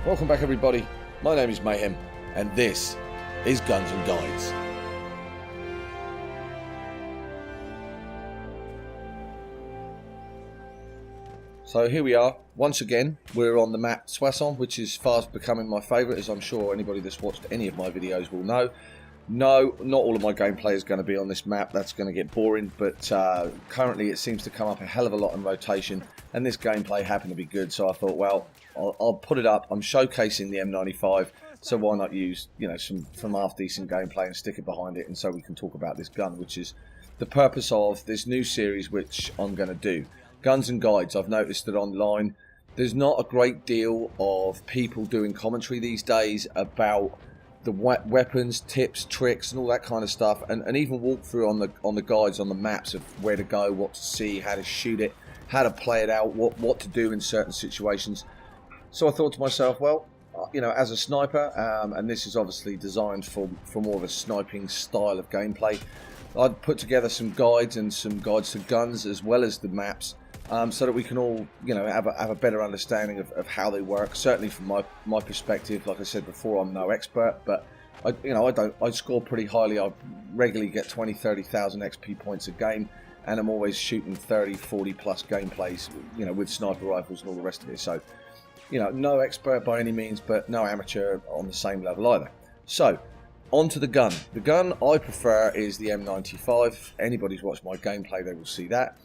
Welcome back everybody, my name is Mayhem and this is Guns and Guides. So here we are, once again, we're on the map Soissons, which is fast becoming my favourite, as I'm sure anybody that's watched any of my videos will know. No, not all of my gameplay is going to be on this map, that's going to get boring, but currently it seems to come up a hell of a lot in rotation, and this gameplay happened to be good, so I thought, well, I'll put it up. I'm showcasing the M95, so why not use, some half decent gameplay and stick it behind it, and so we can talk about this gun, which is the purpose of this new series which I'm going to do. Guns and Guides. I've noticed that online there's not a great deal of people doing commentary these days about the weapons, tips, tricks and all that kind of stuff, and even walkthrough on the guides, on the maps of where to go, what to see, how to shoot it, how to play it out, what to do in certain situations. So I thought to myself, well, as a sniper, and this is obviously designed for more of a sniping style of gameplay, I'd put together some guides and some guides to guns as well as the maps, so that we can all, have a better understanding of how they work. Certainly from my perspective, like I said before, I'm no expert, but I score pretty highly. I regularly get 20-30,000 XP points a game, and I'm always shooting 30-40 plus gameplays, with sniper rifles and all the rest of it. So, no expert by any means, but no amateur on the same level either. So, on to the gun. The gun I prefer is the M95. Anybody's watched my gameplay, they will see that.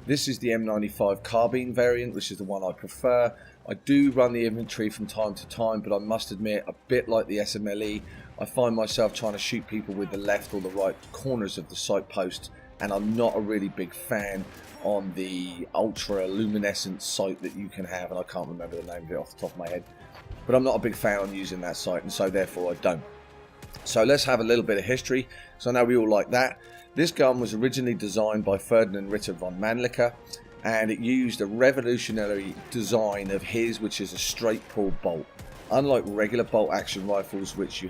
This is the M95 carbine variant, which is the one I prefer. I do run the infantry from time to time, but I must admit, a bit like the SMLE, I find myself trying to shoot people with the left or the right corners of the sight post, and I'm not a really big fan on the ultra luminescent sight that you can have, and I can't remember the name of it off the top of my head, but I'm not a big fan on using that sight, and so therefore I don't. So let's have a little bit of history, so I know we all like that. This gun was originally designed by Ferdinand Ritter von Mannlicher, and it used a revolutionary design of his, which is a straight pull bolt. Unlike regular bolt action rifles, which you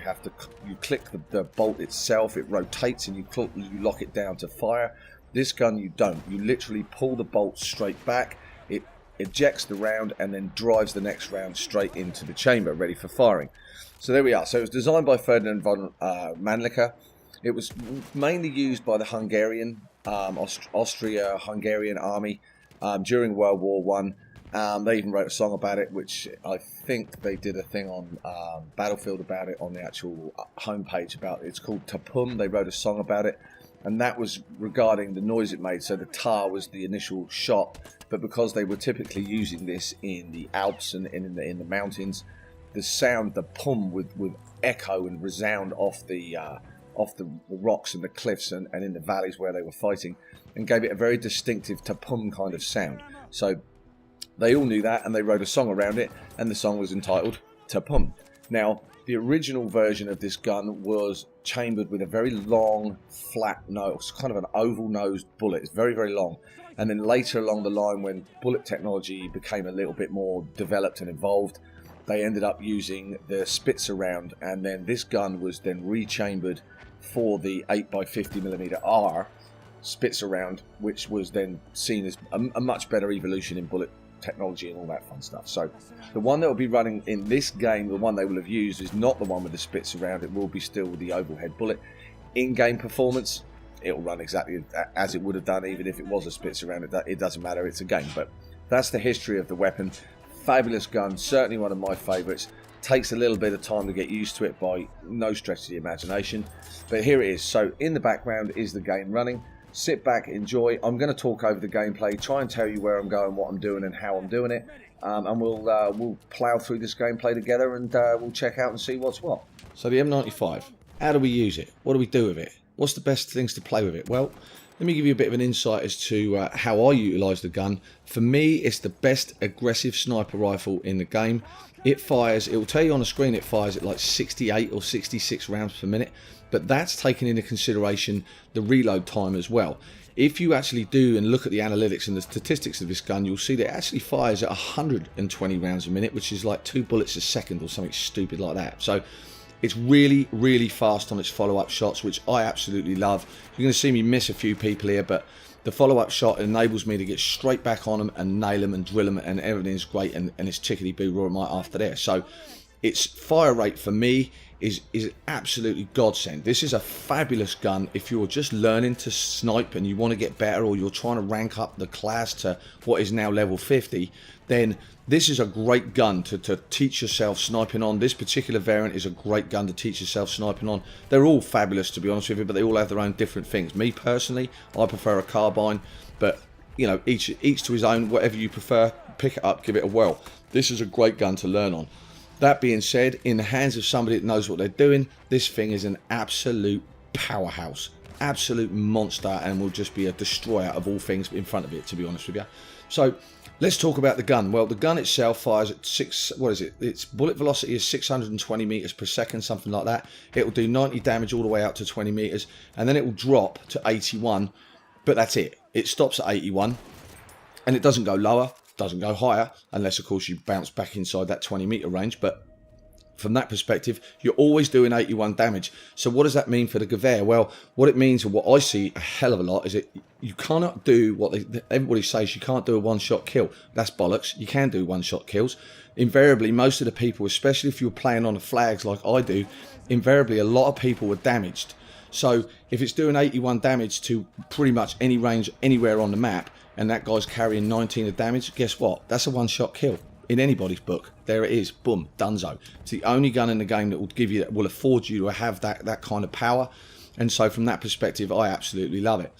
click the bolt itself, it rotates and you lock it down to fire. This gun you don't. You literally pull the bolt straight back, it ejects the round and then drives the next round straight into the chamber, ready for firing. So there we are. So it was designed by Ferdinand von Mannlicher. It was mainly used by the Hungarian, Austria-Hungarian army during World War I. They even wrote a song about it, which I think they did a thing on Battlefield about it on the actual homepage about it. It's called Tapum. They wrote a song about it, and that was regarding the noise it made. So the tar was the initial shot, but because they were typically using this in the Alps and in the mountains, the sound, the pum, would echo and resound off the rocks and the cliffs and in the valleys where they were fighting, and gave it a very distinctive tapum kind of sound. So they all knew that, and they wrote a song around it, and the song was entitled Tapum. Now, the original version of this gun was chambered with a very long, flat nose, kind of an oval-nosed bullet. It's very, very long. And then later along the line, when bullet technology became a little bit more developed and evolved, they ended up using the Spitzer round, and then this gun was then rechambered for the 8x50mm R Spitzer round, which was then seen as a much better evolution in bullet technology and all that fun stuff. So the one that will be running in this game, the one they will have used, is not the one with the Spitzer round. It will be still with the oval head bullet. In-game performance, it will run exactly as it would have done even if it was a Spitzer round. It doesn't matter, it's a game. But that's the history of the weapon. Fabulous gun, certainly one of my favourites. Takes a little bit of time to get used to it by no stretch of the imagination, but here it is. So in the background is the game running. Sit back, enjoy. I'm going to talk over the gameplay, try and tell you where I'm going, what I'm doing and how I'm doing it, and we'll plough through this gameplay together, and we'll check out and see what's what. So the M95, how do we use it? What do we do with it? What's the best things to play with it? Well, let me give you a bit of an insight as to how I utilise the gun. For me, it's the best aggressive sniper rifle in the game. It will tell you on the screen it fires at like 68 or 66 rounds per minute, but that's taking into consideration the reload time as well. If you actually do and look at the analytics and the statistics of this gun, you'll see that it actually fires at 120 rounds a minute, which is like 2 bullets a second or something stupid like that. So it's really, really fast on its follow-up shots, which I absolutely love. You're going to see me miss a few people here, but the follow-up shot enables me to get straight back on them and nail them and drill them, and everything's great, and it's chickadee boo right after there. So its fire rate for me is absolutely godsend. This is a fabulous gun if you're just learning to snipe and you want to get better, or you're trying to rank up the class to what is now level 50. Then this is a great gun to teach yourself sniping on. This particular variant is a great gun to teach yourself sniping on. They're all fabulous, to be honest with you, but they all have their own different things. Me personally, I prefer a carbine, but you know, each to his own. Whatever you prefer, pick it up, give it a whirl. This is a great gun to learn on. That being said, in the hands of somebody that knows what they're doing, this thing is an absolute powerhouse, absolute monster, and will just be a destroyer of all things in front of it, to be honest with you. So let's talk about the gun. Well, the gun itself fires at its bullet velocity is 620 meters per second, something like that. It will do 90 damage all the way out to 20 meters, and then it will drop to 81, but that's it. It stops at 81, and it doesn't go lower, doesn't go higher, unless of course you bounce back inside that 20 meter range. But from that perspective, you're always doing 81 damage. So what does that mean for the Gewehr? Well, what it means, or what I see a hell of a lot, is you cannot do what everybody says you can't do a one-shot kill. That's bollocks. You can do one-shot kills. Invariably, most of the people, especially if you're playing on the flags like I do, invariably a lot of people were damaged. So if it's doing 81 damage to pretty much any range anywhere on the map, and that guy's carrying 19 of damage, guess what? That's a one-shot kill in anybody's book. There it is, boom, dunzo. It's the only gun in the game that will give you, that will afford you to have that kind of power. And so from that perspective, I absolutely love it.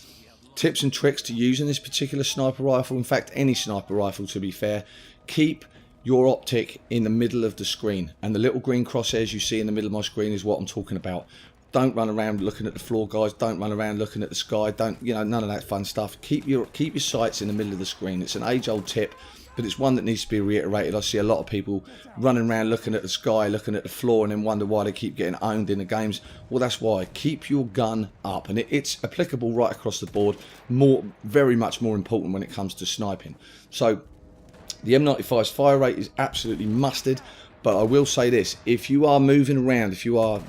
Tips and tricks to using this particular sniper rifle, in fact any sniper rifle to be fair: keep your optic in the middle of the screen, and the little green crosshairs you see in the middle of my screen is what I'm talking about. Don't run around looking at the floor, guys. Don't run around looking at the sky. Don't, you know, none of that fun stuff. Keep your sights in the middle of the screen. It's an age-old tip, but it's one that needs to be reiterated. I see a lot of people running around looking at the sky, looking at the floor, and then wonder why they keep getting owned in the games. Well, that's why. Keep your gun up, and it's applicable right across the board. Very much more important when it comes to sniping. So the M95's fire rate is absolutely mustard. But I will say this: if you are moving around, if you are,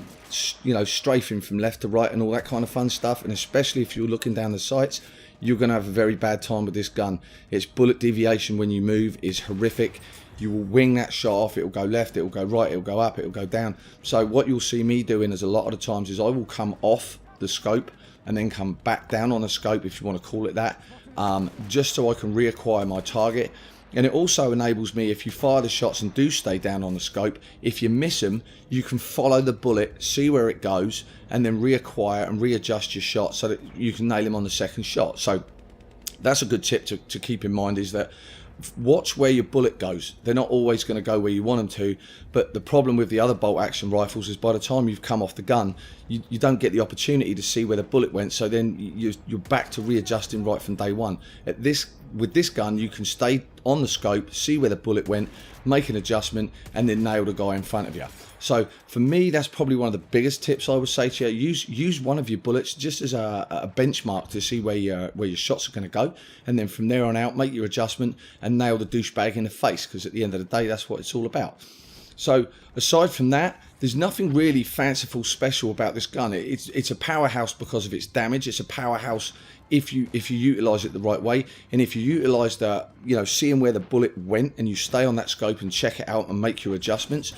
you know, strafing from left to right and all that kind of fun stuff, and especially if you're looking down the sights, you're going to have a very bad time with this gun. Its bullet deviation when you move is horrific. You will wing that shot off. It will go left, it will go right, it will go up, it will go down. So what you'll see me doing is, a lot of the times, is I will come off the scope and then come back down on the scope, if you want to call it that, just so I can reacquire my target. And it also enables me, if you fire the shots and do stay down on the scope, if you miss them, you can follow the bullet, see where it goes, and then reacquire and readjust your shot so that you can nail him on the second shot. So that's a good tip to keep in mind, is that watch where your bullet goes. They're not always going to go where you want them to, but the problem with the other bolt action rifles is by the time you've come off the gun, you don't get the opportunity to see where the bullet went, so then you're back to readjusting right from day one. With this gun, you can stay on the scope, see where the bullet went, make an adjustment, and then nail the guy in front of you. So for me, that's probably one of the biggest tips I would say to you. Use one of your bullets just as a benchmark to see where your shots are going to go, and then from there on out, make your adjustment and nail the douchebag in the face, because at the end of the day, that's what it's all about. So aside from that, there's nothing really fanciful special about this gun. It's a powerhouse because of its damage. It's a powerhouse if you utilize it the right way, and if you utilize the, you know, seeing where the bullet went, and you stay on that scope and check it out and make your adjustments,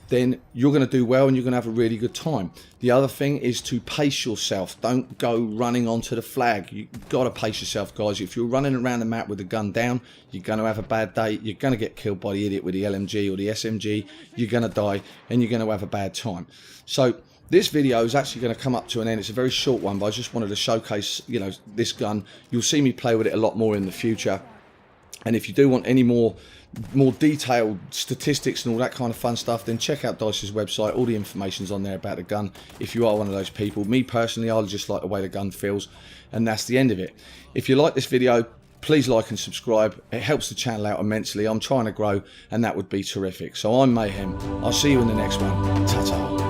then you're going to do well and you're going to have a really good time. The other thing is to pace yourself. Don't go running onto the flag. You've got to pace yourself, guys. If you're running around the map with the gun down, you're going to have a bad day. You're going to get killed by the idiot with the LMG or the SMG. You're going to die and you're going to have a bad time. So this video is actually going to come up to an end. It's a very short one, but I just wanted to showcase, you know, this gun. You'll see me play with it a lot more in the future. And if you do want any more detailed statistics and all that kind of fun stuff, then check out Dice's website. All the information's on there about the gun, if you are one of those people. Me personally, I just like the way the gun feels, and that's the end of it. If you like this video, please like and subscribe. It helps the channel out immensely. I'm trying to grow, and that would be terrific. So I'm Mayhem. I'll see you in the next one. Ta-ta.